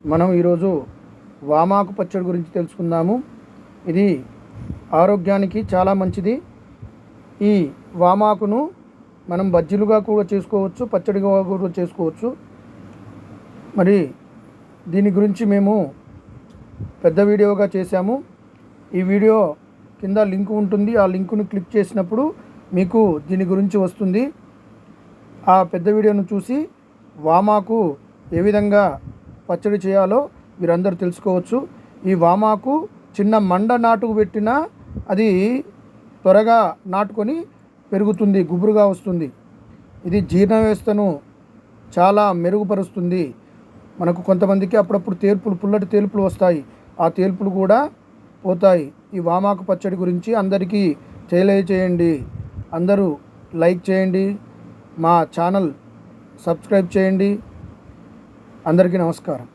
మనం ఈరోజు వామాకు పచ్చడి గురించి తెలుసుకుందాము. ఇది ఆరోగ్యానికి చాలా మంచిది. ఈ వామాకును మనం బజ్జీలుగా కూడా చేసుకోవచ్చు, పచ్చడిగా కూడా చేసుకోవచ్చు. మరి దీని గురించి మేము పెద్ద వీడియోగా చేశాము. ఈ వీడియో కింద లింక్ ఉంటుంది. ఆ లింకును క్లిక్ చేసినప్పుడు మీకు దీని గురించి వస్తుంది. ఆ పెద్ద వీడియోను చూసి వామాకు ఏ విధంగా పచ్చడి చేయాలో మీరందరూ తెలుసుకోవచ్చు. ఈ వామాకు చిన్న మండ నాటుకు పెట్టినా అది త్వరగా నాటుకొని పెరుగుతుంది, గుబురుగా వస్తుంది. ఇది జీర్ణ వ్యవస్థను చాలా మెరుగుపరుస్తుంది. మనకు కొంతమందికి అప్పుడప్పుడు పుల్లటి తేల్పులు వస్తాయి. ఆ తేల్పులు కూడా పోతాయి. ఈ వామాకు పచ్చడి గురించి అందరికీ తెలియజేయండి. అందరూ లైక్ చేయండి, మా ఛానల్ సబ్స్క్రైబ్ చేయండి. అందరికీ నమస్కారం.